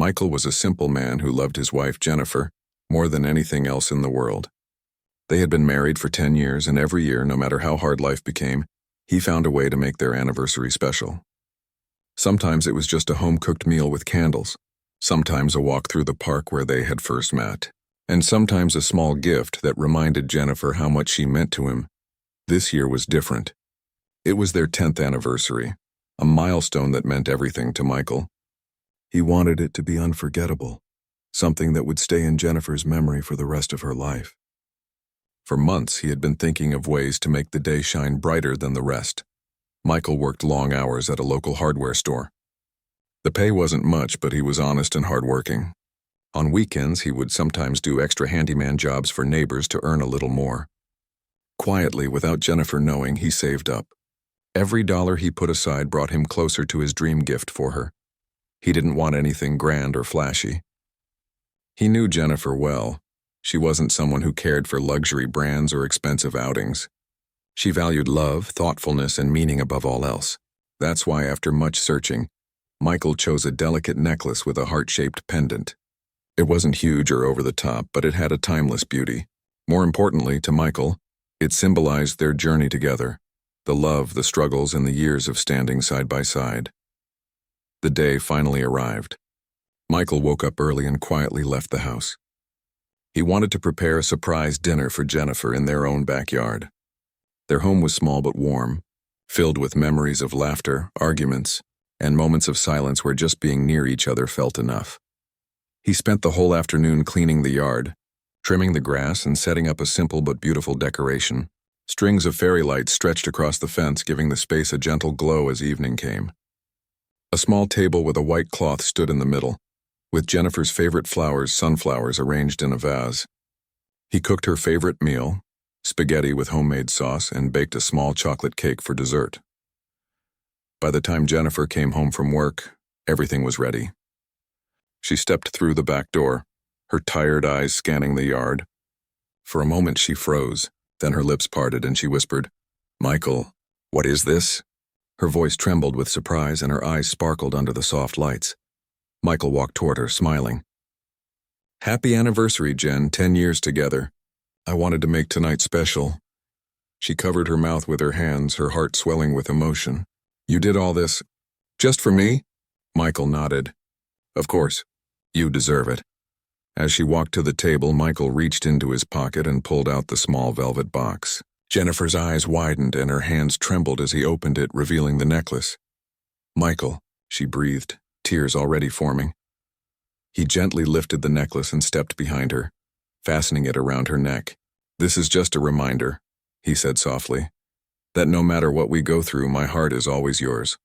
Michael was a simple man who loved his wife, Jennifer, more than anything else in the world. They had been married for 10 years, and every year, no matter how hard life became, he found a way to make their anniversary special. Sometimes it was just a home-cooked meal with candles, sometimes a walk through the park where they had first met, and sometimes a small gift that reminded Jennifer how much she meant to him. This year was different. It was their 10th anniversary, a milestone that meant everything to Michael. He wanted it to be unforgettable, something that would stay in Jennifer's memory for the rest of her life. For months, he had been thinking of ways to make the day shine brighter than the rest. Michael worked long hours at a local hardware store. The pay wasn't much, but he was honest and hardworking. On weekends, he would sometimes do extra handyman jobs for neighbors to earn a little more. Quietly, without Jennifer knowing, he saved up. Every dollar he put aside brought him closer to his dream gift for her. He didn't want anything grand or flashy. He knew Jennifer well. She wasn't someone who cared for luxury brands or expensive outings. She valued love, thoughtfulness, and meaning above all else. That's why, after much searching, Michael chose a delicate necklace with a heart-shaped pendant. It wasn't huge or over the top, but it had a timeless beauty. More importantly, to Michael, it symbolized their journey together, the love, the struggles, and the years of standing side by side. The day finally arrived. Michael woke up early and quietly left the house. He wanted to prepare a surprise dinner for Jennifer in their own backyard. Their home was small but warm, filled with memories of laughter, arguments, and moments of silence where just being near each other felt enough. He spent the whole afternoon cleaning the yard, trimming the grass and setting up a simple but beautiful decoration. Strings of fairy lights stretched across the fence, giving the space a gentle glow as evening came. A small table with a white cloth stood in the middle, with Jennifer's favorite flowers, sunflowers, arranged in a vase. He cooked her favorite meal, spaghetti with homemade sauce, and baked a small chocolate cake for dessert. By the time Jennifer came home from work, everything was ready. She stepped through the back door, her tired eyes scanning the yard. For a moment she froze, then her lips parted and she whispered, "Michael, what is this?" Her voice trembled with surprise and her eyes sparkled under the soft lights. Michael walked toward her, smiling. "Happy anniversary, Jen, 10 years together. I wanted to make tonight special." She covered her mouth with her hands, her heart swelling with emotion. "You did all this just for me?" Michael nodded. "Of course. You deserve it." As she walked to the table, Michael reached into his pocket and pulled out the small velvet box. Jennifer's eyes widened and her hands trembled as he opened it, revealing the necklace. "Michael," she breathed, tears already forming. He gently lifted the necklace and stepped behind her, fastening it around her neck. "This is just a reminder," he said softly, "that no matter what we go through, my heart is always yours."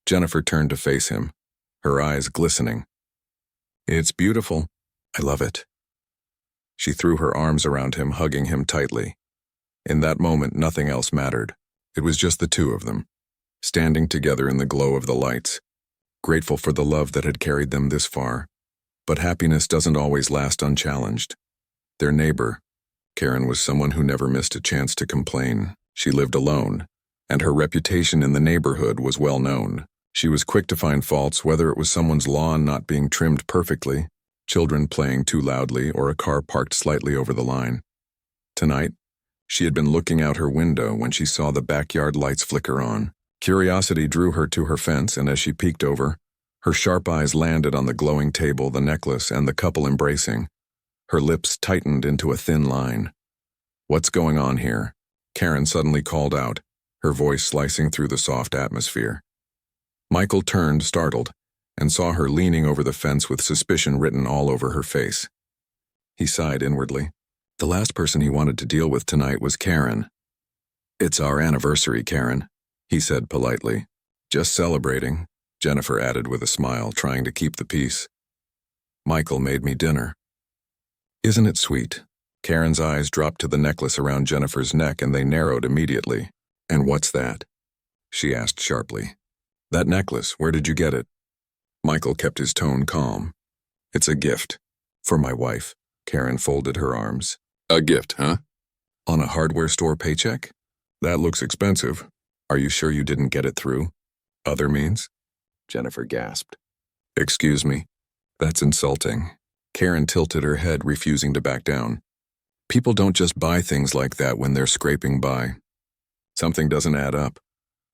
Jennifer turned to face him, her eyes glistening. "It's beautiful. I love it." She threw her arms around him, hugging him tightly. In that moment, nothing else mattered. It was just the two of them, standing together in the glow of the lights, grateful for the love that had carried them this far. But happiness doesn't always last unchallenged. Their neighbor, Karen, was someone who never missed a chance to complain. She lived alone, and her reputation in the neighborhood was well known. She was quick to find faults, whether it was someone's lawn not being trimmed perfectly, children playing too loudly, or a car parked slightly over the line. Tonight, she had been looking out her window when she saw the backyard lights flicker on. Curiosity drew her to her fence, and as she peeked over, her sharp eyes landed on the glowing table, the necklace, and the couple embracing. Her lips tightened into a thin line. "What's going on here?" Karen suddenly called out, her voice slicing through the soft atmosphere. Michael turned, startled, and saw her leaning over the fence with suspicion written all over her face. He sighed inwardly. The last person he wanted to deal with tonight was Karen. "It's our anniversary, Karen," he said politely. "Just celebrating," Jennifer added with a smile, trying to keep the peace. "Michael made me dinner." "Isn't it sweet?" Karen's eyes dropped to the necklace around Jennifer's neck and they narrowed immediately. "And what's that?" she asked sharply. "That necklace, where did you get it?" Michael kept his tone calm. "It's a gift. For my wife." Karen folded her arms. "A gift, huh? On a hardware store paycheck? That looks expensive. Are you sure you didn't get it through other means?" Jennifer gasped. "Excuse me." That's insulting. Karen tilted her head, refusing to back down. People don't just buy things like that when they're scraping by. Something doesn't add up.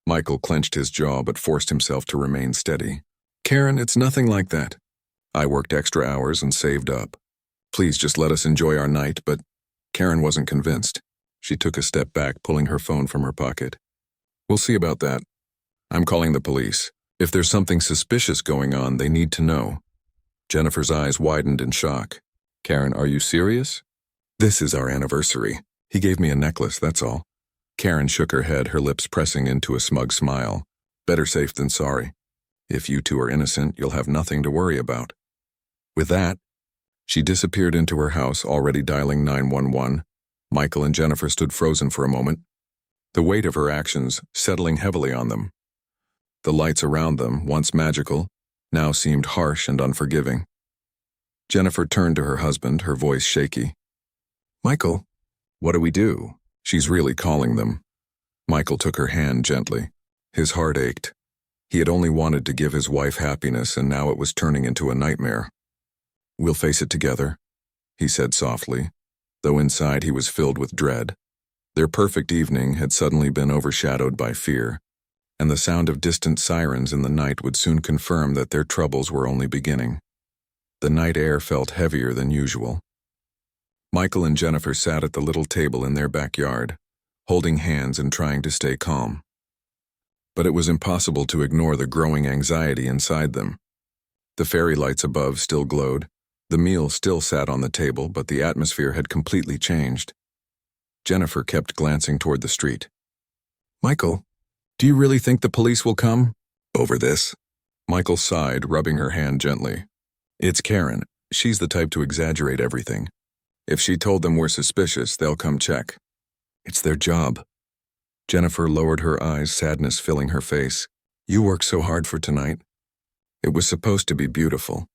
Michael clenched his jaw but forced himself to remain steady. Karen, it's nothing like that. I worked extra hours and saved up. Please just let us enjoy our night, but Karen wasn't convinced. She took a step back, pulling her phone from her pocket. We'll see about that. I'm calling the police. If there's something suspicious going on, they need to know. Jennifer's eyes widened in shock. Karen, are you serious? This is our anniversary. He gave me a necklace, that's all. Karen shook her head, her lips pressing into a smug smile. Better safe than sorry. If you two are innocent, you'll have nothing to worry about. With that, she disappeared into her house, already dialing 911. Michael and Jennifer stood frozen for a moment, the weight of her actions settling heavily on them. The lights around them, once magical, now seemed harsh and unforgiving. Jennifer turned to her husband, her voice shaky. Michael, what do we do? She's really calling them. Michael took her hand gently. His heart ached. He had only wanted to give his wife happiness, and now it was turning into a nightmare. We'll face it together, he said softly, though inside he was filled with dread. Their perfect evening had suddenly been overshadowed by fear, and the sound of distant sirens in the night would soon confirm that their troubles were only beginning. The night air felt heavier than usual. Michael and Jennifer sat at the little table in their backyard, holding hands and trying to stay calm. But it was impossible to ignore the growing anxiety inside them. The fairy lights above still glowed. The meal still sat on the table, but the atmosphere had completely changed. Jennifer kept glancing toward the street. Michael, do you really think the police will come? Over this? Michael sighed, rubbing her hand gently. It's Karen. She's the type to exaggerate everything. If she told them we're suspicious, they'll come check. It's their job. Jennifer lowered her eyes, sadness filling her face. You worked so hard for tonight. It was supposed to be beautiful,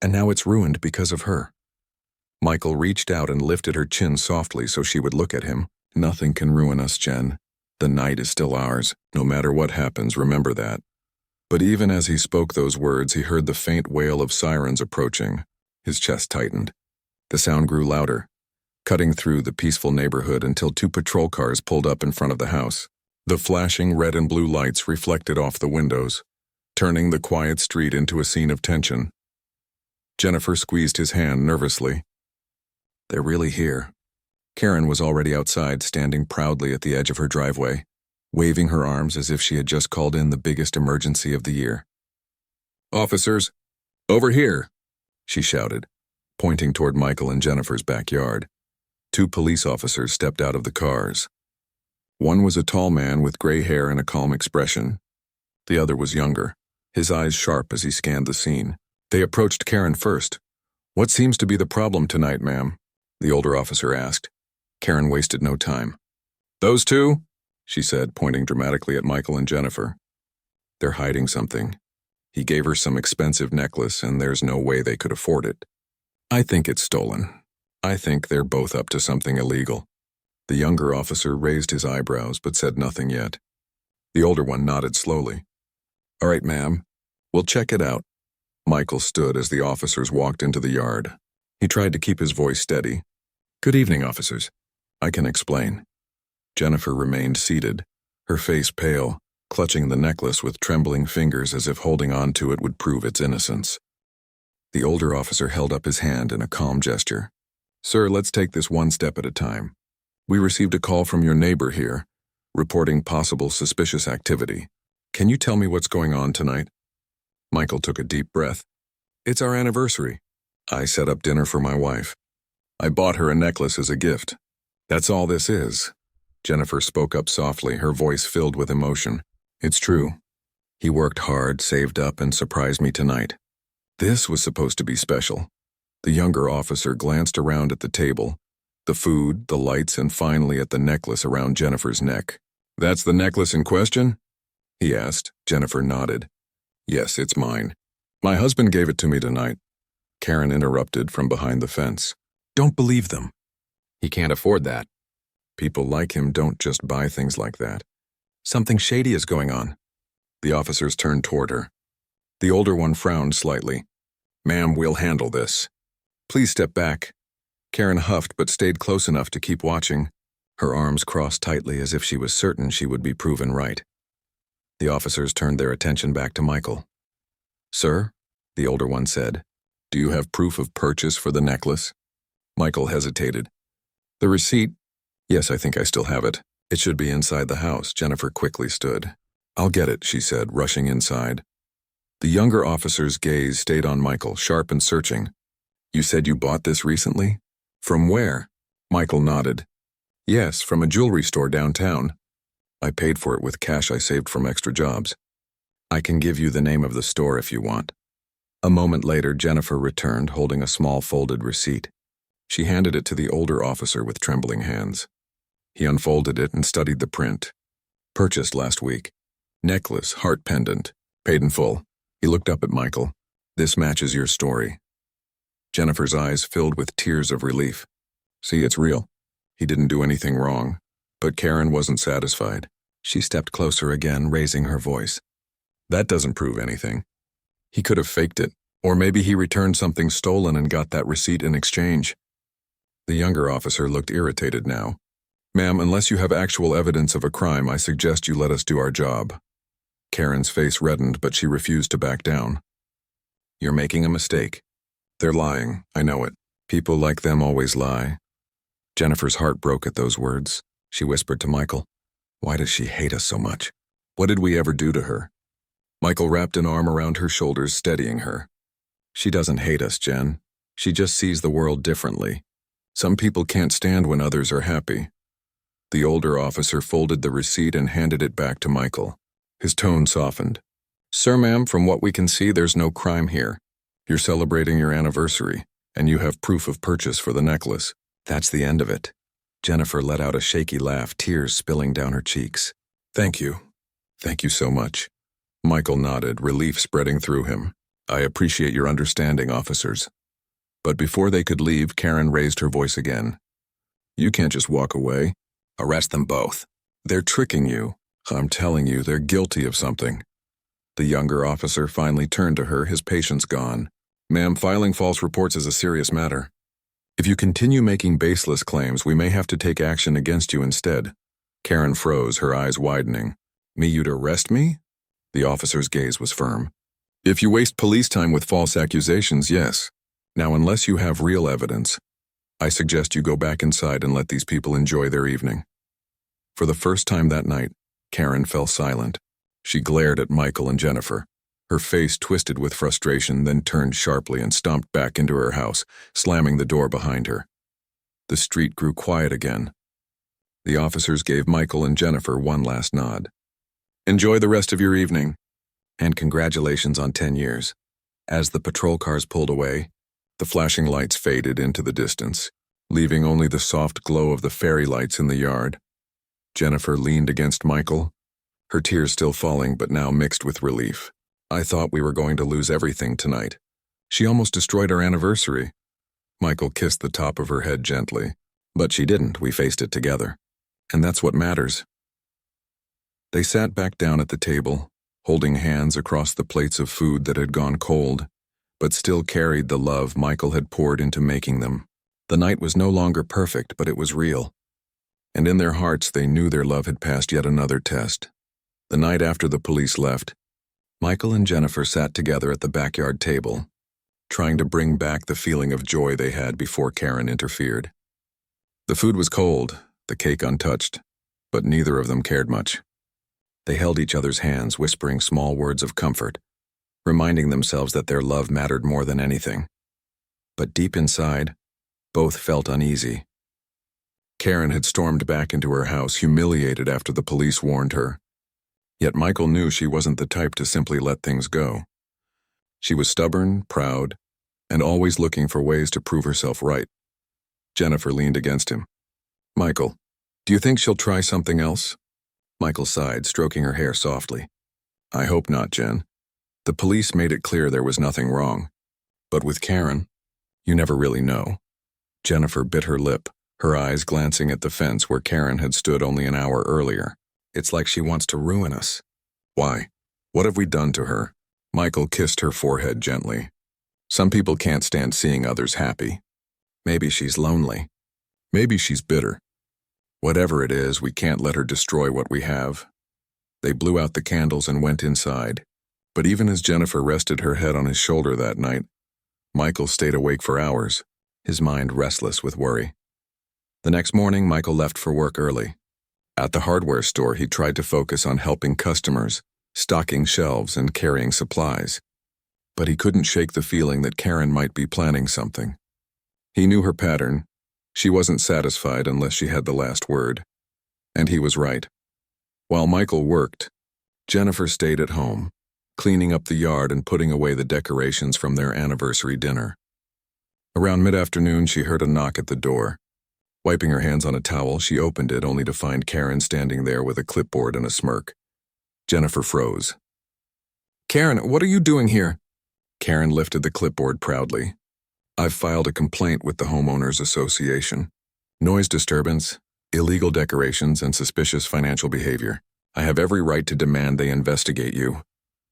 and now it's ruined because of her. Michael reached out and lifted her chin softly so she would look at him. Nothing can ruin us, Jen. The night is still ours. No matter what happens, remember that. But even as he spoke those words, he heard the faint wail of sirens approaching. His chest tightened. The sound grew louder, cutting through the peaceful neighborhood until 2 patrol cars pulled up in front of the house. The flashing red and blue lights reflected off the windows, turning the quiet street into a scene of tension. Jennifer squeezed his hand nervously. They're really here. Karen was already outside, standing proudly at the edge of her driveway, waving her arms as if she had just called in the biggest emergency of the year. Officers, over here, she shouted, pointing toward Michael and Jennifer's backyard. 2 police officers stepped out of the cars. One was a tall man with gray hair and a calm expression. The other was younger, his eyes sharp as he scanned the scene. They approached Karen first. What seems to be the problem tonight, ma'am? The older officer asked. Karen wasted no time. Those 2? She said, pointing dramatically at Michael and Jennifer. They're hiding something. He gave her some expensive necklace, and there's no way they could afford it. I think it's stolen. I think they're both up to something illegal. The younger officer raised his eyebrows but said nothing yet. The older one nodded slowly. All right, ma'am. We'll check it out. Michael stood as the officers walked into the yard. He tried to keep his voice steady. Good evening, officers. I can explain. Jennifer remained seated, her face pale, clutching the necklace with trembling fingers as if holding on to it would prove its innocence. The older officer held up his hand in a calm gesture. Sir, let's take this one step at a time. We received a call from your neighbor here, reporting possible suspicious activity. Can you tell me what's going on tonight? Michael took a deep breath. It's our anniversary. I set up dinner for my wife. I bought her a necklace as a gift. That's all this is. Jennifer spoke up softly, her voice filled with emotion. It's true. He worked hard, saved up, and surprised me tonight. This was supposed to be special. The younger officer glanced around at the table, the food, the lights, and finally at the necklace around Jennifer's neck. That's the necklace in question? He asked. Jennifer nodded. Yes, it's mine. My husband gave it to me tonight. Karen interrupted from behind the fence. Don't believe them. He can't afford that. People like him don't just buy things like that. Something shady is going on. The officers turned toward her. The older one frowned slightly. Ma'am, we'll handle this. Please step back. Karen huffed but stayed close enough to keep watching, her arms crossed tightly as if she was certain she would be proven right. The officers turned their attention back to Michael. Sir, the older one said, do you have proof of purchase for the necklace? Michael hesitated. The receipt? Yes, I think I still have it. It should be inside the house. Jennifer quickly stood. I'll get it, she said, rushing inside. The younger officer's gaze stayed on Michael, sharp and searching. You said you bought this recently? From where? Michael nodded. Yes, from a jewelry store downtown. I paid for it with cash I saved from extra jobs. I can give you the name of the store if you want. A moment later, Jennifer returned, holding a small folded receipt. She handed it to the older officer with trembling hands. He unfolded it and studied the print. Purchased last week. Necklace, heart pendant. Paid in full. He looked up at Michael. This matches your story. Jennifer's eyes filled with tears of relief. See, it's real. He didn't do anything wrong. But Karen wasn't satisfied. She stepped closer again, raising her voice. That doesn't prove anything. He could have faked it, or maybe he returned something stolen and got that receipt in exchange. The younger officer looked irritated now. Ma'am, unless you have actual evidence of a crime, I suggest you let us do our job. Karen's face reddened, but she refused to back down. You're making a mistake. They're lying, I know it. People like them always lie. Jennifer's heart broke at those words. She whispered to Michael, why does she hate us so much? What did we ever do to her? Michael wrapped an arm around her shoulders, steadying her. She doesn't hate us, Jen. She just sees the world differently. Some people can't stand when others are happy. The older officer folded the receipt and handed it back to Michael. His tone softened. Sir, ma'am, from what we can see, there's no crime here. You're celebrating your anniversary, and you have proof of purchase for the necklace. That's the end of it. Jennifer let out a shaky laugh, tears spilling down her cheeks. Thank you. Thank you so much. Michael nodded, relief spreading through him. I appreciate your understanding, officers. But before they could leave, Karen raised her voice again. You can't just walk away. Arrest them both. They're tricking you. I'm telling you, they're guilty of something. The younger officer finally turned to her, his patience gone. Ma'am, filing false reports is a serious matter. If you continue making baseless claims, we may have to take action against you instead. Karen froze, her eyes widening. You'd arrest me? The officer's gaze was firm. If you waste police time with false accusations, yes. Now, unless you have real evidence, I suggest you go back inside and let these people enjoy their evening. For the first time that night, Karen fell silent. She glared at Michael and Jennifer. Her face twisted with frustration, then turned sharply and stomped back into her house, slamming the door behind her. The street grew quiet again. The officers gave Michael and Jennifer one last nod. Enjoy the rest of your evening, and congratulations on 10 years. As the patrol cars pulled away, the flashing lights faded into the distance, leaving only the soft glow of the fairy lights in the yard. Jennifer leaned against Michael, her tears still falling but now mixed with relief. I thought we were going to lose everything tonight. She almost destroyed our anniversary. Michael kissed the top of her head gently. But she didn't, we faced it together. And that's what matters. They sat back down at the table, holding hands across the plates of food that had gone cold, but still carried the love Michael had poured into making them. The night was no longer perfect, but it was real. And in their hearts they knew their love had passed yet another test. The night after the police left, Michael and Jennifer sat together at the backyard table, trying to bring back the feeling of joy they had before Karen interfered. The food was cold, the cake untouched, but neither of them cared much. They held each other's hands, whispering small words of comfort, reminding themselves that their love mattered more than anything. But deep inside, both felt uneasy. Karen had stormed back into her house, humiliated after the police warned her. Yet Michael knew she wasn't the type to simply let things go. She was stubborn, proud, and always looking for ways to prove herself right. Jennifer leaned against him. Michael, do you think she'll try something else? Michael sighed, stroking her hair softly. I hope not, Jen. The police made it clear there was nothing wrong. But with Karen, you never really know. Jennifer bit her lip, her eyes glancing at the fence where Karen had stood only an hour earlier. It's like she wants to ruin us. Why? What have we done to her? Michael kissed her forehead gently. Some people can't stand seeing others happy. Maybe she's lonely. Maybe she's bitter. Whatever it is, we can't let her destroy what we have. They blew out the candles and went inside. But even as Jennifer rested her head on his shoulder that night, Michael stayed awake for hours, his mind restless with worry. The next morning, Michael left for work early. At the hardware store, he tried to focus on helping customers, stocking shelves, and carrying supplies. But he couldn't shake the feeling that Karen might be planning something. He knew her pattern. She wasn't satisfied unless she had the last word. And he was right. While Michael worked, Jennifer stayed at home, cleaning up the yard and putting away the decorations from their anniversary dinner. Around mid-afternoon, she heard a knock at the door. Wiping her hands on a towel, she opened it only to find Karen standing there with a clipboard and a smirk. Jennifer froze. "Karen, what are you doing here?" Karen lifted the clipboard proudly. "I've filed a complaint with the Homeowners Association. Noise disturbance, illegal decorations, and suspicious financial behavior. I have every right to demand they investigate you."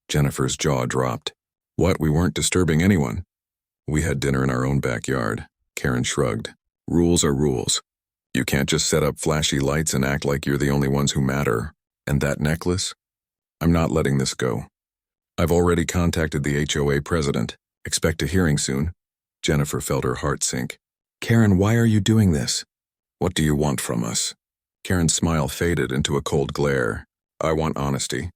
Jennifer's jaw dropped. "What? We weren't disturbing anyone." "We had dinner in our own backyard." Karen shrugged. "Rules are rules. You can't just set up flashy lights and act like you're the only ones who matter. And that necklace? I'm not letting this go. I've already contacted the HOA president. Expect a hearing soon." Jennifer felt her heart sink. "Karen, why are you doing this?" "What do you want from us?" Karen's smile faded into a cold glare. "I want honesty.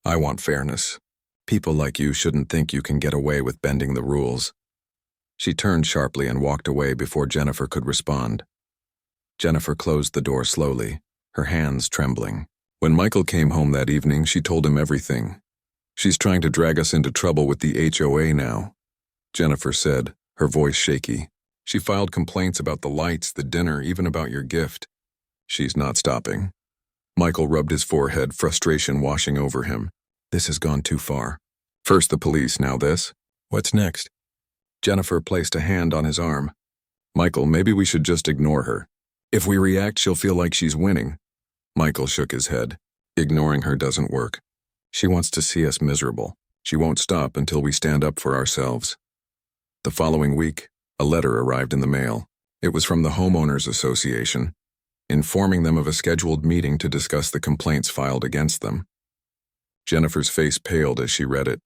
I want fairness. People like you shouldn't think you can get away with bending the rules." She turned sharply and walked away before Jennifer could respond. Jennifer closed the door slowly, her hands trembling. When Michael came home that evening, she told him everything. "She's trying to drag us into trouble with the HOA now," Jennifer said, her voice shaky. "She filed complaints about the lights, the dinner, even about your gift. She's not stopping." Michael rubbed his forehead, frustration washing over him. This has gone too far. First the police, now this. What's next? Jennifer placed a hand on his arm. "Michael, maybe we should just ignore her. If we react, she'll feel like she's winning." Michael shook his head. "Ignoring her doesn't work. She wants to see us miserable. She won't stop until we stand up for ourselves." The following week, a letter arrived in the mail. It was from the Homeowners Association, informing them of a scheduled meeting to discuss the complaints filed against them. Jennifer's face paled as she read it.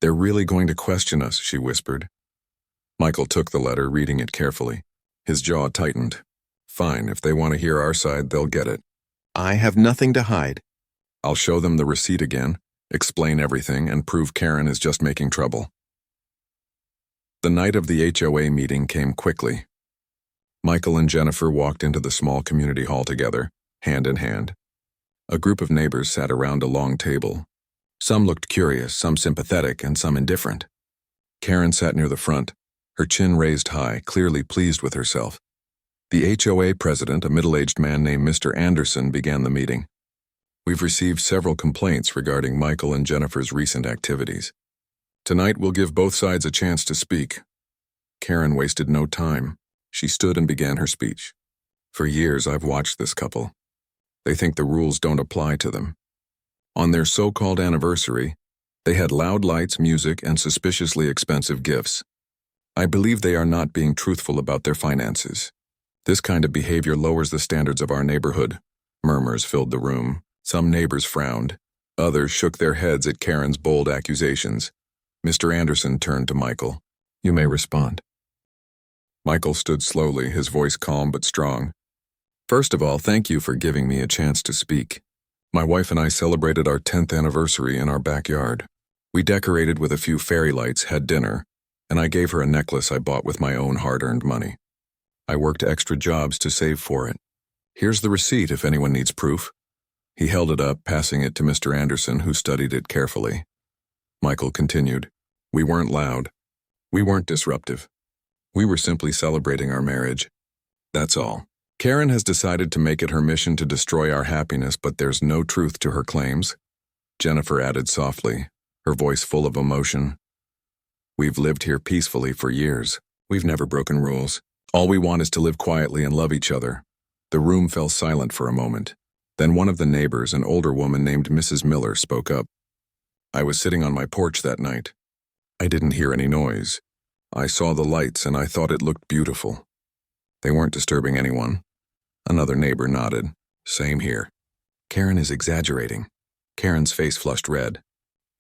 "They're really going to question us," she whispered. Michael took the letter, reading it carefully. His jaw tightened. "Fine, if they want to hear our side, they'll get it. I have nothing to hide. I'll show them the receipt again, explain everything, and prove Karen is just making trouble." The night of the HOA meeting came quickly. Michael and Jennifer walked into the small community hall together, hand in hand. A group of neighbors sat around a long table. Some looked curious, some sympathetic, and some indifferent. Karen sat near the front, her chin raised high, clearly pleased with herself. The HOA president, a middle-aged man named Mr. Anderson, began the meeting. "We've received several complaints regarding Michael and Jennifer's recent activities. Tonight we'll give both sides a chance to speak." Karen wasted no time. She stood and began her speech. "For years I've watched this couple. They think the rules don't apply to them. On their so-called anniversary, they had loud lights, music, and suspiciously expensive gifts. I believe they are not being truthful about their finances. This kind of behavior lowers the standards of our neighborhood." Murmurs filled the room. Some neighbors frowned. Others shook their heads at Karen's bold accusations. Mr. Anderson turned to Michael. "You may respond." Michael stood slowly, his voice calm but strong. "First of all, thank you for giving me a chance to speak. My wife and I celebrated our 10th anniversary in our backyard. We decorated with a few fairy lights, had dinner, and I gave her a necklace I bought with my own hard-earned money. I worked extra jobs to save for it. Here's the receipt if anyone needs proof." He held it up, passing it to Mr. Anderson, who studied it carefully. Michael continued. "We weren't loud. We weren't disruptive. We were simply celebrating our marriage. That's all. Karen has decided to make it her mission to destroy our happiness, but there's no truth to her claims." Jennifer added softly, her voice full of emotion. "We've lived here peacefully for years. We've never broken rules. All we want is to live quietly and love each other." The room fell silent for a moment. Then one of the neighbors, an older woman named Mrs. Miller, spoke up. "I was sitting on my porch that night. I didn't hear any noise. I saw the lights and I thought it looked beautiful. They weren't disturbing anyone. Another neighbor nodded. Same here. Karen is exaggerating. Karen's face flushed red.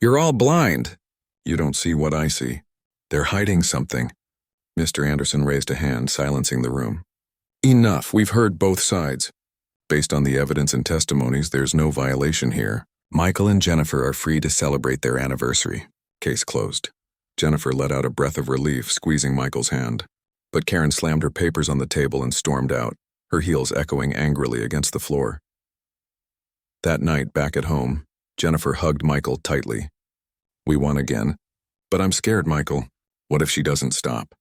You're all blind. You don't see what I see. They're hiding something. Mr. Anderson raised a hand, silencing the room. Enough, we've heard both sides. Based on the evidence and testimonies, there's no violation here. Michael and Jennifer are free to celebrate their anniversary. Case closed. Jennifer let out a breath of relief, squeezing Michael's hand. But Karen slammed her papers on the table and stormed out, her heels echoing angrily against the floor. That night, back at home, Jennifer hugged Michael tightly. We won again. But I'm scared, Michael. What if she doesn't stop?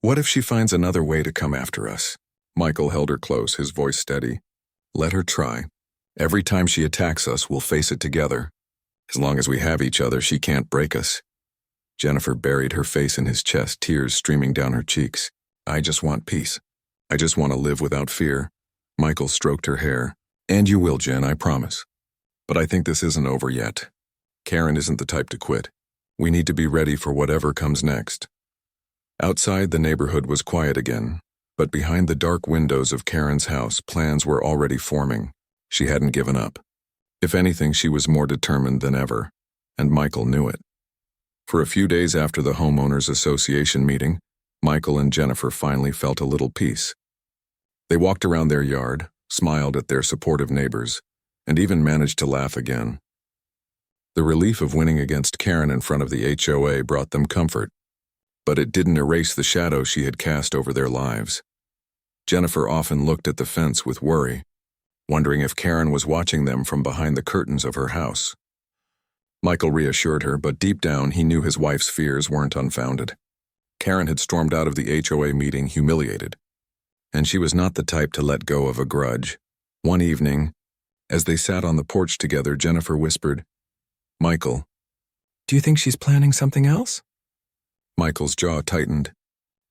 What if she finds another way to come after us? Michael held her close, his voice steady. Let her try. Every time she attacks us, we'll face it together. As long as we have each other, she can't break us. Jennifer buried her face in his chest, tears streaming down her cheeks. I just want peace. I just want to live without fear. Michael stroked her hair. And you will, Jen, I promise. But I think this isn't over yet. Karen isn't the type to quit. We need to be ready for whatever comes next. Outside, the neighborhood was quiet again, but behind the dark windows of Karen's house, plans were already forming. She hadn't given up. If anything, she was more determined than ever, and Michael knew it. For a few days after the homeowners association meeting, Michael and Jennifer finally felt a little peace. They walked around their yard, smiled at their supportive neighbors, and even managed to laugh again. The relief of winning against Karen in front of the HOA brought them comfort, but it didn't erase the shadow she had cast over their lives. Jennifer often looked at the fence with worry, wondering if Karen was watching them from behind the curtains of her house. Michael reassured her, but deep down he knew his wife's fears weren't unfounded. Karen had stormed out of the HOA meeting humiliated, and she was not the type to let go of a grudge. One evening, as they sat on the porch together, Jennifer whispered, Michael, do you think she's planning something else? Michael's jaw tightened.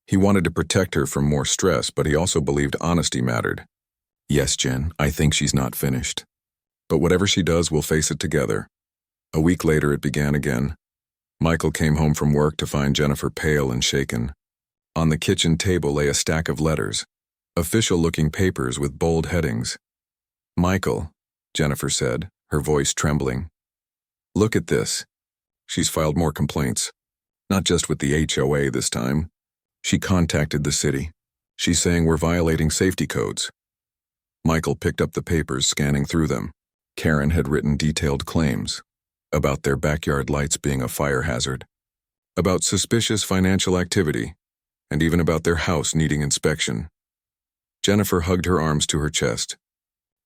He wanted to protect her from more stress, but he also believed honesty mattered. Yes, Jen, I think she's not finished. But whatever she does, we'll face it together. A week later, it began again. Michael came home from work to find Jennifer pale and shaken. On the kitchen table lay a stack of letters, official-looking papers with bold headings. Michael, Jennifer said, her voice trembling. Look at this. She's filed more complaints. Not just with the HOA this time. She contacted the city. She's saying we're violating safety codes. Michael picked up the papers, scanning through them. Karen had written detailed claims about their backyard lights being a fire hazard, about suspicious financial activity, and even about their house needing inspection. Jennifer hugged her arms to her chest.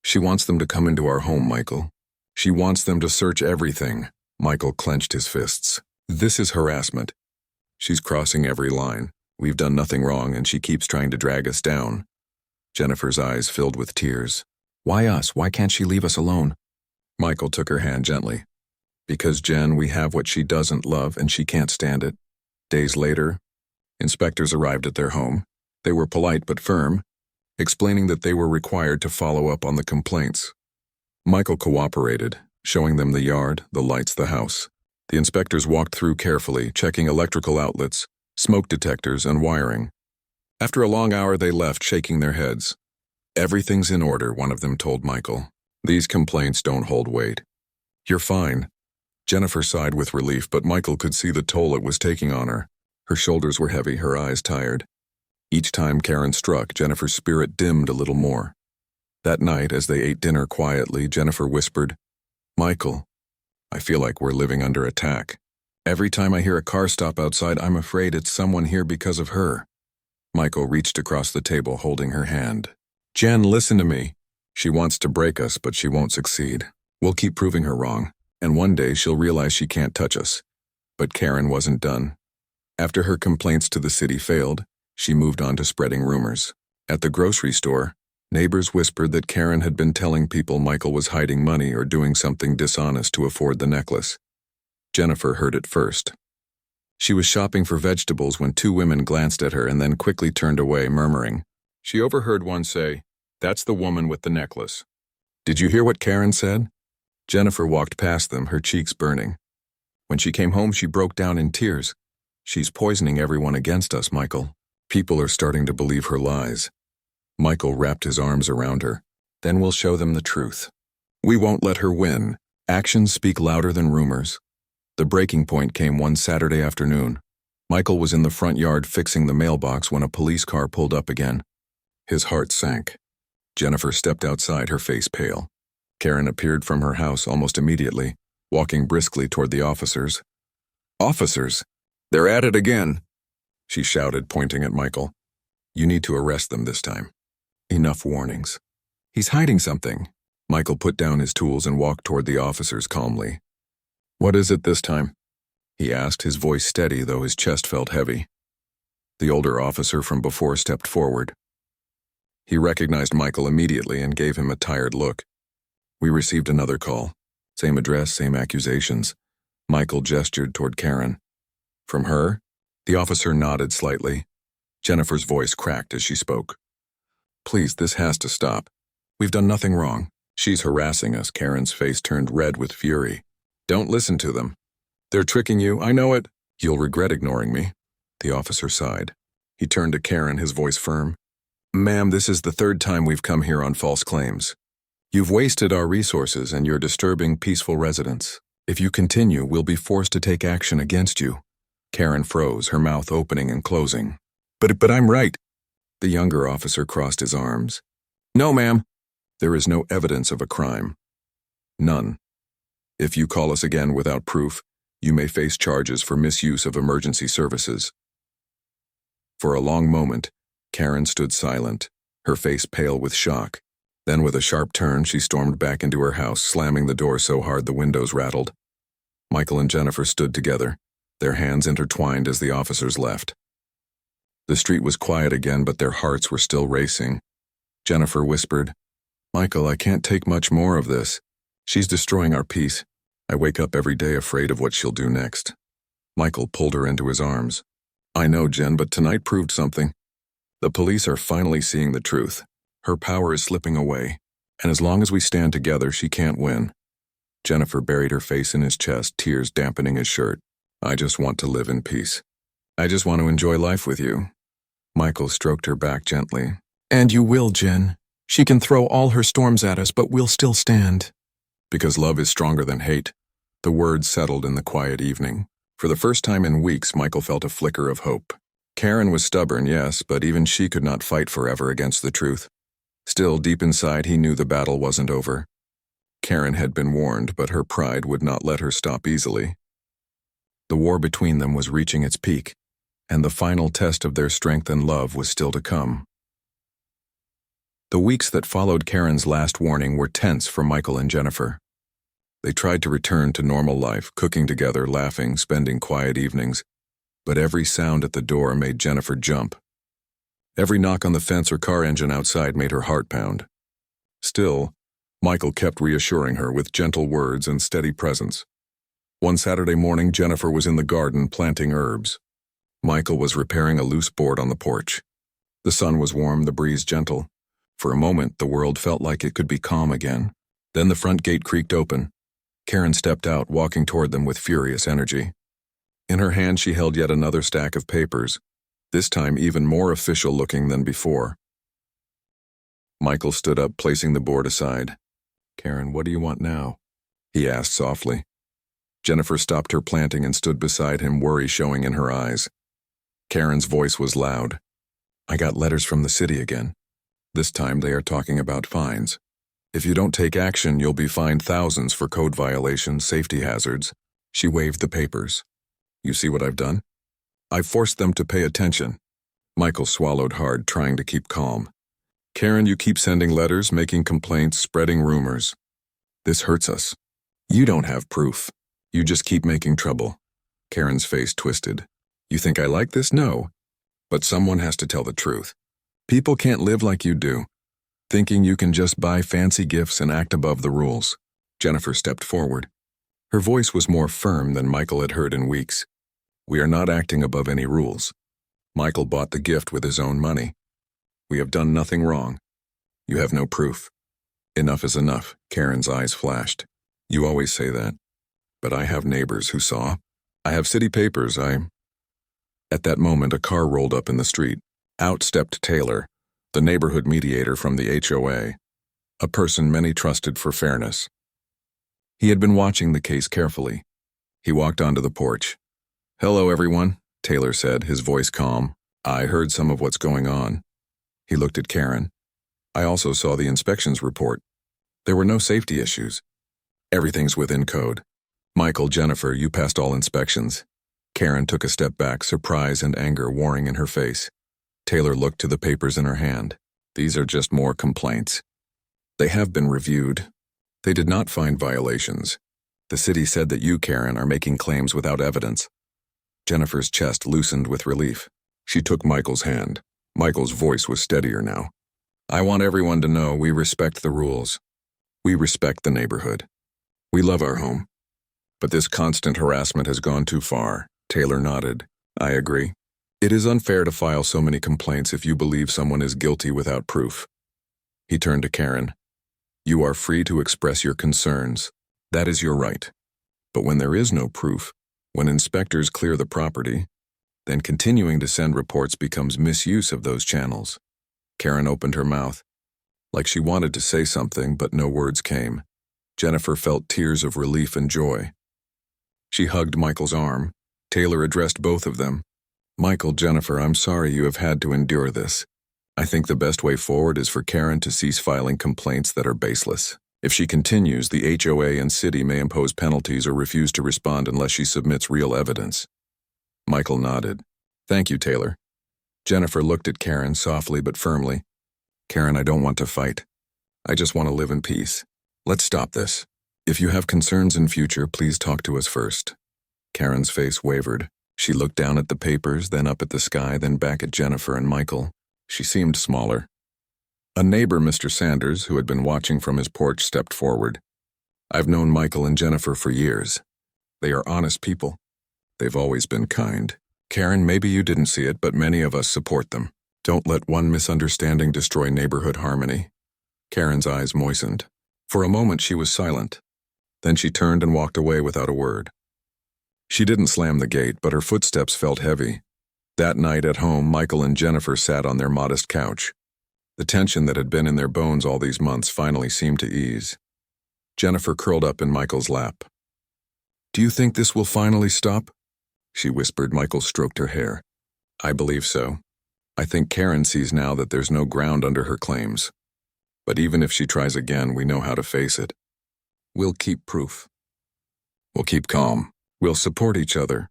She wants them to come into our home, Michael. She wants them to search everything. Michael clenched his fists. This is harassment. She's crossing every line. We've done nothing wrong, and she keeps trying to drag us down. Jennifer's eyes filled with tears. Why us? Why can't she leave us alone? Michael took her hand gently. Because, Jen, we have what she doesn't love, and she can't stand it. Days later, inspectors arrived at their home. They were polite but firm, explaining that they were required to follow up on the complaints. Michael cooperated, showing them the yard, the lights, the house. The inspectors walked through carefully, checking electrical outlets, smoke detectors, and wiring. After a long hour, they left, shaking their heads. Everything's in order, one of them told Michael. These complaints don't hold weight. You're fine. Jennifer sighed with relief, but Michael could see the toll it was taking on her. Her shoulders were heavy, her eyes tired. Each time Karen struck, Jennifer's spirit dimmed a little more. That night, as they ate dinner quietly, Jennifer whispered, Michael, I feel like we're living under attack. Every time I hear a car stop outside, I'm afraid it's someone here because of her. Michael reached across the table, holding her hand. Jen, listen to me. She wants to break us, but she won't succeed. We'll keep proving her wrong, and one day she'll realize she can't touch us. But Karen wasn't done. After her complaints to the city failed, she moved on to spreading rumors. At the grocery store, neighbors whispered that Karen had been telling people Michael was hiding money or doing something dishonest to afford the necklace. Jennifer heard it first. She was shopping for vegetables when two women glanced at her and then quickly turned away, murmuring. She overheard one say, That's the woman with the necklace. Did you hear what Karen said? Jennifer walked past them, her cheeks burning. When she came home, she broke down in tears. She's poisoning everyone against us, Michael. People are starting to believe her lies. Michael wrapped his arms around her. Then we'll show them the truth. We won't let her win. Actions speak louder than rumors. The breaking point came one Saturday afternoon. Michael was in the front yard fixing the mailbox when a police car pulled up again. His heart sank. Jennifer stepped outside, her face pale. Karen appeared from her house almost immediately, walking briskly toward the officers. "Officers! They're at it again!" she shouted, pointing at Michael. "You need to arrest them this time. Enough warnings. He's hiding something." Michael put down his tools and walked toward the officers calmly. "What is it this time?" he asked, his voice steady though his chest felt heavy. The older officer from before stepped forward. He recognized Michael immediately and gave him a tired look. "We received another call. Same address, same accusations." Michael gestured toward Karen. "From her?" The officer nodded slightly. Jennifer's voice cracked as she spoke. "Please, this has to stop. We've done nothing wrong. She's harassing us." Karen's face turned red with fury. "Don't listen to them. They're tricking you, I know it. You'll regret ignoring me." The officer sighed. He turned to Karen, his voice firm. "Ma'am, this is the third time we've come here on false claims. You've wasted our resources and you're disturbing peaceful residents. If you continue, we'll be forced to take action against you." Karen froze, her mouth opening and closing. But I'm right." The younger officer crossed his arms. "No, ma'am. There is no evidence of a crime. None. If you call us again without proof, you may face charges for misuse of emergency services." For a long moment, Karen stood silent, her face pale with shock. Then with a sharp turn, she stormed back into her house, slamming the door so hard the windows rattled. Michael and Jennifer stood together, their hands intertwined as the officers left. The street was quiet again, but their hearts were still racing. Jennifer whispered, "Michael, I can't take much more of this. She's destroying our peace. I wake up every day afraid of what she'll do next." Michael pulled her into his arms. "I know, Jen, but tonight proved something. The police are finally seeing the truth. Her power is slipping away, and as long as we stand together, she can't win." Jennifer buried her face in his chest, tears dampening his shirt. "I just want to live in peace. I just want to enjoy life with you." Michael stroked her back gently. "And you will, Jen. She can throw all her storms at us, but we'll still stand." "Because love is stronger than hate." The words settled in the quiet evening. For the first time in weeks, Michael felt a flicker of hope. Karen was stubborn, yes, but even she could not fight forever against the truth. Still, deep inside, he knew the battle wasn't over. Karen had been warned, but her pride would not let her stop easily. The war between them was reaching its peak, and the final test of their strength and love was still to come. The weeks that followed Karen's last warning were tense for Michael and Jennifer. They tried to return to normal life, cooking together, laughing, spending quiet evenings, but every sound at the door made Jennifer jump. Every knock on the fence or car engine outside made her heart pound. Still, Michael kept reassuring her with gentle words and steady presence. One Saturday morning, Jennifer was in the garden planting herbs. Michael was repairing a loose board on the porch. The sun was warm, the breeze gentle. For a moment, the world felt like it could be calm again. Then the front gate creaked open. Karen stepped out, walking toward them with furious energy. In her hand, she held yet another stack of papers, this time even more official-looking than before. Michael stood up, placing the board aside. "Karen, what do you want now?" he asked softly. Jennifer stopped her planting and stood beside him, worry showing in her eyes. Karen's voice was loud. "I got letters from the city again. This time they are talking about fines. If you don't take action, you'll be fined thousands for code violations, safety hazards." She waved the papers. "You see what I've done? I've forced them to pay attention." Michael swallowed hard, trying to keep calm. "Karen, you keep sending letters, making complaints, spreading rumors. This hurts us. You don't have proof. You just keep making trouble." Karen's face twisted. "You think I like this? No. But someone has to tell the truth. People can't live like you do, thinking you can just buy fancy gifts and act above the rules." Jennifer stepped forward. Her voice was more firm than Michael had heard in weeks. "We are not acting above any rules. Michael bought the gift with his own money. We have done nothing wrong. You have no proof." "Enough is enough," Karen's eyes flashed. "You always say that. But I have neighbors who saw. I have city papers. At that moment, a car rolled up in the street. Out stepped Taylor, the neighborhood mediator from the HOA, a person many trusted for fairness. He had been watching the case carefully. He walked onto the porch. "Hello, everyone," Taylor said, his voice calm. "I heard some of what's going on." He looked at Karen. "I also saw the inspections report. There were no safety issues. Everything's within code. Michael, Jennifer, you passed all inspections." Karen took a step back, surprise and anger warring in her face. Taylor looked to the papers in her hand. "These are just more complaints. They have been reviewed. They did not find violations. The city said that you, Karen, are making claims without evidence." Jennifer's chest loosened with relief. She took Michael's hand. Michael's voice was steadier now. "I want everyone to know we respect the rules. We respect the neighborhood. We love our home. But this constant harassment has gone too far." Taylor nodded. "I agree. It is unfair to file so many complaints if you believe someone is guilty without proof." He turned to Karen. "You are free to express your concerns. That is your right. But when there is no proof, when inspectors clear the property, then continuing to send reports becomes misuse of those channels." Karen opened her mouth, like she wanted to say something, but no words came. Jennifer felt tears of relief and joy. She hugged Michael's arm. Taylor addressed both of them. "Michael, Jennifer, I'm sorry you have had to endure this. I think the best way forward is for Karen to cease filing complaints that are baseless. If she continues, the HOA and city may impose penalties or refuse to respond unless she submits real evidence." Michael nodded. "Thank you, Taylor." Jennifer looked at Karen softly but firmly. "Karen, I don't want to fight. I just want to live in peace. Let's stop this. If you have concerns in future, please talk to us first." Karen's face wavered. She looked down at the papers, then up at the sky, then back at Jennifer and Michael. She seemed smaller. A neighbor, Mr. Sanders, who had been watching from his porch, stepped forward. "I've known Michael and Jennifer for years. They are honest people. They've always been kind. Karen, maybe you didn't see it, but many of us support them. Don't let one misunderstanding destroy neighborhood harmony." Karen's eyes moistened. For a moment she was silent. Then she turned and walked away without a word. She didn't slam the gate, but her footsteps felt heavy. That night at home, Michael and Jennifer sat on their modest couch. The tension that had been in their bones all these months finally seemed to ease. Jennifer curled up in Michael's lap. "Do you think this will finally stop?" she whispered. Michael stroked her hair. "I believe so. I think Karen sees now that there's no ground under her claims. But even if she tries again, we know how to face it. We'll keep proof. We'll keep calm. We'll support each other."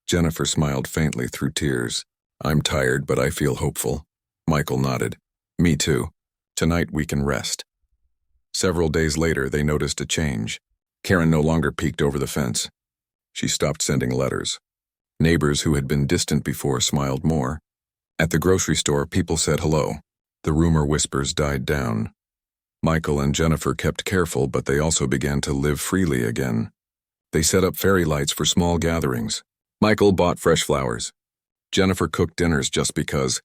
Jennifer smiled faintly through tears. "I'm tired, but I feel hopeful." Michael nodded. "Me too. Tonight we can rest." Several days later, they noticed a change. Karen no longer peeked over the fence. She stopped sending letters. Neighbors who had been distant before smiled more. At the grocery store, people said hello. The rumor whispers died down. Michael and Jennifer kept careful, but they also began to live freely again. They set up fairy lights for small gatherings. Michael bought fresh flowers. Jennifer cooked dinners just because.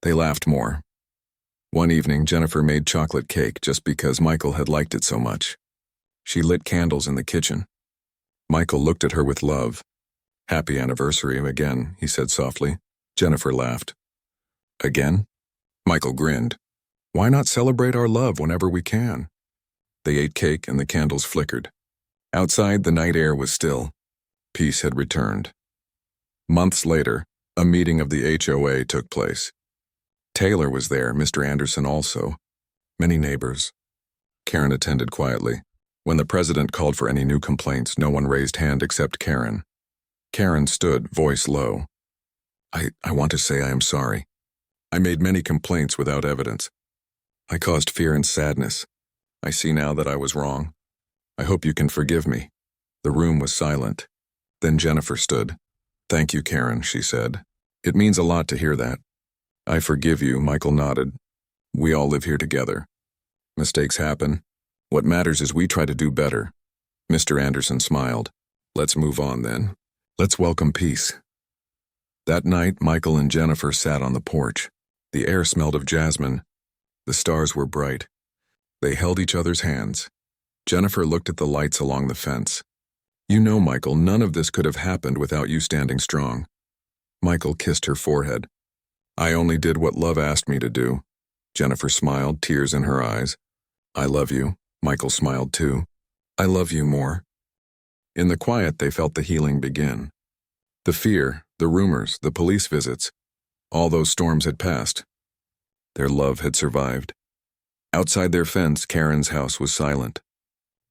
They laughed more. One evening, Jennifer made chocolate cake just because Michael had liked it so much. She lit candles in the kitchen. Michael looked at her with love. "Happy anniversary again," he said softly. Jennifer laughed. "Again?" Michael grinned. "Why not celebrate our love whenever we can?" They ate cake and the candles flickered. Outside, the night air was still. Peace had returned. Months later, a meeting of the HOA took place. Taylor was there, Mr. Anderson also. Many neighbors. Karen attended quietly. When the president called for any new complaints, no one raised hand except Karen. Karen stood, voice low. I want to say I am sorry. I made many complaints without evidence. I caused fear and sadness. I see now that I was wrong. I hope you can forgive me." The room was silent. Then Jennifer stood. "Thank you, Karen," she said. "It means a lot to hear that." "I forgive you," Michael nodded. "We all live here together. Mistakes happen. What matters is we try to do better." Mr. Anderson smiled. "Let's move on then. Let's welcome peace." That night, Michael and Jennifer sat on the porch. The air smelled of jasmine. The stars were bright. They held each other's hands. Jennifer looked at the lights along the fence. "You know, Michael, none of this could have happened without you standing strong. Michael kissed her forehead. I only did what love asked me to do. Jennifer smiled, tears in her eyes. I love you. Michael smiled too. I love you more. In the quiet, they felt the healing begin. The fear, the rumors, the police visits, all those storms had passed. Their love had survived. Outside their fence, Karen's house was silent.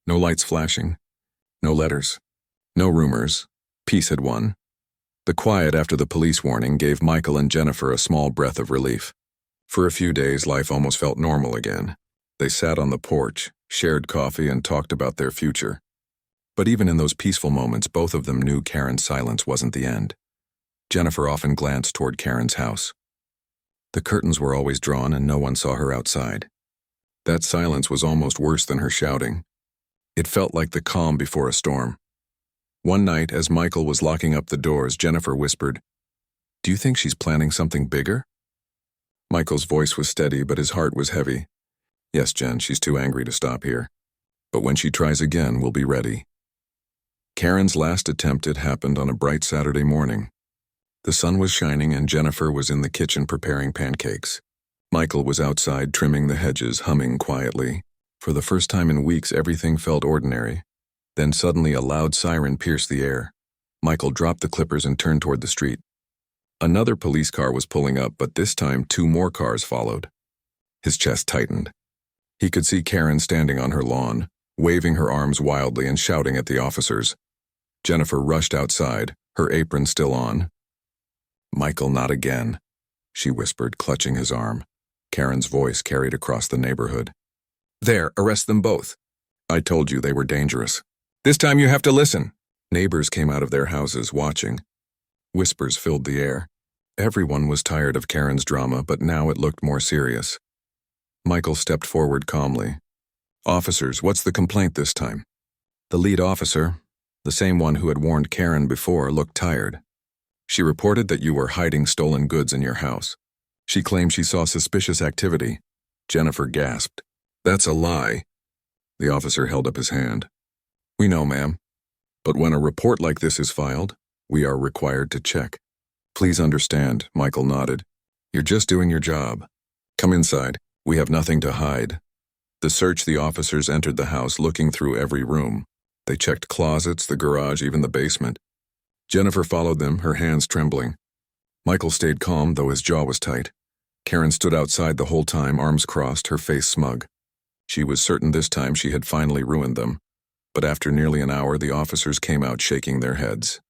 No lights flashing. No letters. No rumors. Peace had won. The quiet after the police warning gave Michael and Jennifer a small breath of relief. For a few days, life almost felt normal again. They sat on the porch, shared coffee, and talked about their future. But even in those peaceful moments, both of them knew Karen's silence wasn't the end. Jennifer often glanced toward Karen's house. The curtains were always drawn and no one saw her outside. That silence was almost worse than her shouting. It felt like the calm before a storm. One night, as Michael was locking up the doors, Jennifer whispered, "Do you think she's planning something bigger?" Michael's voice was steady, but his heart was heavy. "Yes, Jen, she's too angry to stop here. But when she tries again, we'll be ready." Karen's last attempt had happened on a bright Saturday morning. The sun was shining and Jennifer was in the kitchen preparing pancakes. Michael was outside trimming the hedges, humming quietly. For the first time in weeks, everything felt ordinary. Then suddenly a loud siren pierced the air. Michael dropped the clippers and turned toward the street. Another police car was pulling up, but this time 2 more cars followed. His chest tightened. He could see Karen standing on her lawn, waving her arms wildly and shouting at the officers. Jennifer rushed outside, her apron still on. "Michael, not again," she whispered, clutching his arm. Karen's voice carried across the neighborhood. "There, arrest them both. I told you they were dangerous. This time you have to listen." Neighbors came out of their houses, watching. Whispers filled the air. Everyone was tired of Karen's drama, but now it looked more serious. Michael stepped forward calmly. "Officers, what's the complaint this time?" The lead officer, the same one who had warned Karen before, looked tired. "She reported that you were hiding stolen goods in your house. She claimed she saw suspicious activity." Jennifer gasped. "That's a lie." The officer held up his hand. "We know, ma'am. But when a report like this is filed, we are required to check." "Please understand," Michael nodded. "You're just doing your job. Come inside. We have nothing to hide." The officers entered the house, looking through every room. They checked closets, the garage, even the basement. Jennifer followed them, her hands trembling. Michael stayed calm, though his jaw was tight. Karen stood outside the whole time, arms crossed, her face smug. She was certain this time she had finally ruined them. But after nearly an hour, the officers came out shaking their heads.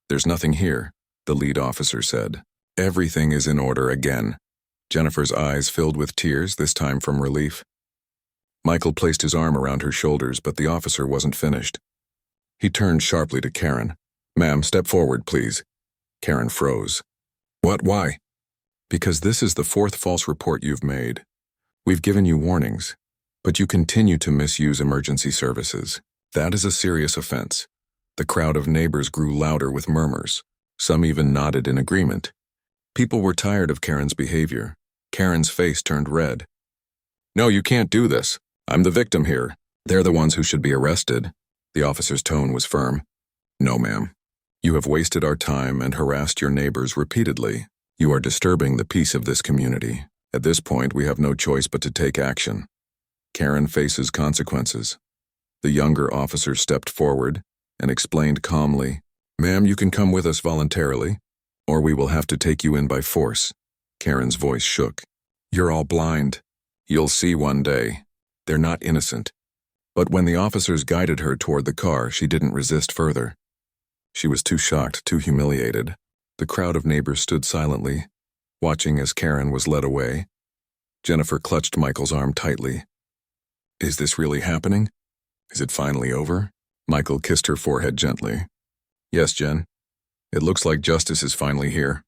"There's nothing here," the lead officer said. "Everything is in order again." Jennifer's eyes filled with tears, this time from relief. Michael placed his arm around her shoulders, but the officer wasn't finished. He turned sharply to Karen. "Ma'am, step forward, please." Karen froze. "What? Why?" "Because this is the 4th false report you've made. We've given you warnings, but you continue to misuse emergency services. That is a serious offense." The crowd of neighbors grew louder with murmurs. Some even nodded in agreement. People were tired of Karen's behavior. Karen's face turned red. "No, you can't do this. I'm the victim here. They're the ones who should be arrested." The officer's tone was firm. "No, ma'am. You have wasted our time and harassed your neighbors repeatedly. You are disturbing the peace of this community. At this point, we have no choice but to take action. Karen faces consequences." The younger officer stepped forward and explained calmly, "Ma'am, you can come with us voluntarily, or we will have to take you in by force." Karen's voice shook. "You're all blind. You'll see one day. They're not innocent." But when the officers guided her toward the car, she didn't resist further. She was too shocked, too humiliated. The crowd of neighbors stood silently, watching as Karen was led away. Jennifer clutched Michael's arm tightly. "Is this really happening? Is it finally over?" Michael kissed her forehead gently. "Yes, Jen. It looks like justice is finally here."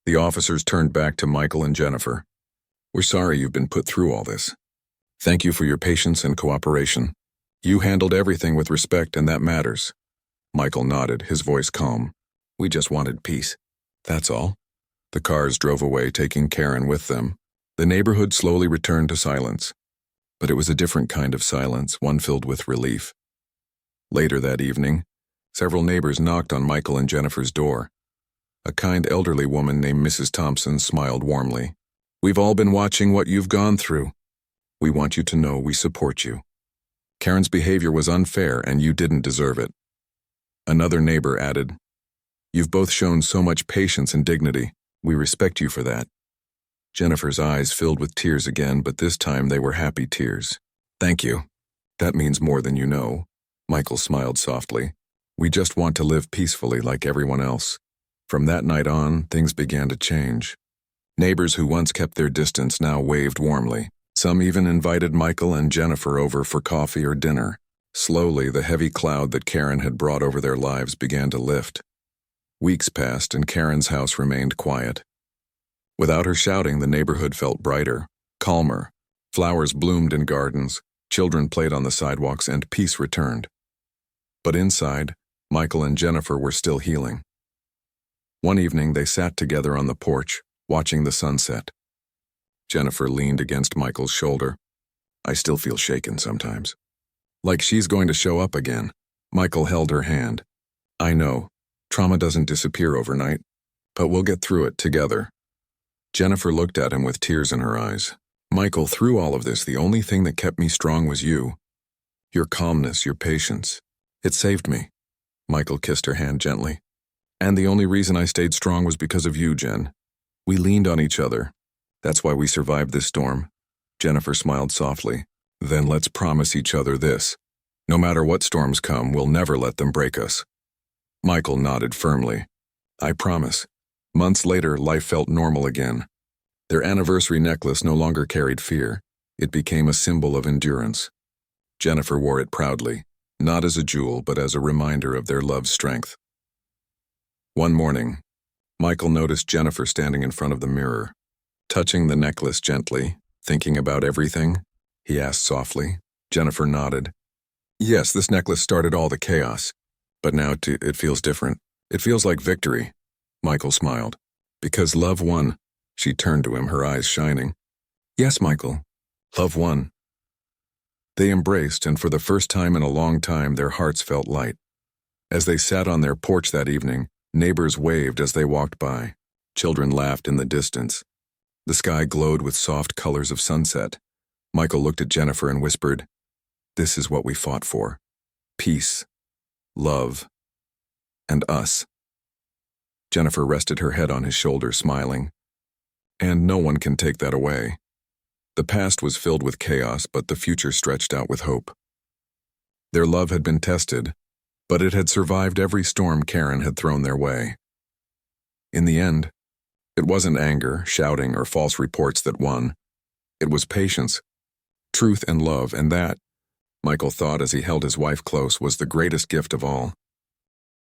The officers turned back to Michael and Jennifer. "We're sorry you've been put through all this. Thank you for your patience and cooperation. You handled everything with respect, and that matters." Michael nodded, his voice calm. "We just wanted peace. That's all." The cars drove away, taking Karen with them. The neighborhood slowly returned to silence. But it was a different kind of silence, one filled with relief. Later that evening, several neighbors knocked on Michael and Jennifer's door. A kind elderly woman named Mrs. Thompson smiled warmly. "We've all been watching what you've gone through. We want you to know we support you. Karen's behavior was unfair and you didn't deserve it." Another neighbor added, "You've both shown so much patience and dignity. We respect you for that." Jennifer's eyes filled with tears again, but this time they were happy tears. "Thank you. That means more than you know." Michael smiled softly. "We just want to live peacefully like everyone else." From that night on, things began to change. Neighbors who once kept their distance now waved warmly. Some even invited Michael and Jennifer over for coffee or dinner. Slowly, the heavy cloud that Karen had brought over their lives began to lift. Weeks passed and Karen's house remained quiet. Without her shouting, the neighborhood felt brighter, calmer. Flowers bloomed in gardens, children played on the sidewalks, and peace returned. But inside, Michael and Jennifer were still healing. One evening, they sat together on the porch, watching the sunset. Jennifer leaned against Michael's shoulder. "I still feel shaken sometimes. Like she's going to show up again." Michael held her hand. "I know. Trauma doesn't disappear overnight, but we'll get through it together." Jennifer looked at him with tears in her eyes. "Michael, through all of this, the only thing that kept me strong was you. Your calmness, your patience. It saved me." Michael kissed her hand gently. "And the only reason I stayed strong was because of you, Jen. We leaned on each other. That's why we survived this storm." Jennifer smiled softly. "Then let's promise each other this. No matter what storms come, we'll never let them break us." Michael nodded firmly. "I promise." Months later, life felt normal again. Their anniversary necklace no longer carried fear. It became a symbol of endurance. Jennifer wore it proudly, not as a jewel, but as a reminder of their love's strength. One morning, Michael noticed Jennifer standing in front of the mirror. "Touching the necklace gently, thinking about everything?" he asked softly. Jennifer nodded. "Yes, this necklace started all the chaos. But now it feels different. It feels like victory." Michael smiled. "Because love won." She turned to him, her eyes shining. "Yes, Michael. Love won." They embraced, and for the first time in a long time, their hearts felt light. As they sat on their porch that evening, neighbors waved as they walked by. Children laughed in the distance. The sky glowed with soft colors of sunset. Michael looked at Jennifer and whispered, "This is what we fought for. Peace, love, and us." Jennifer rested her head on his shoulder, smiling. "And no one can take that away." The past was filled with chaos, but the future stretched out with hope. Their love had been tested, but it had survived every storm Karen had thrown their way. In the end, it wasn't anger, shouting, or false reports that won. It was patience, truth, and love, and that, Michael thought as he held his wife close, was the greatest gift of all.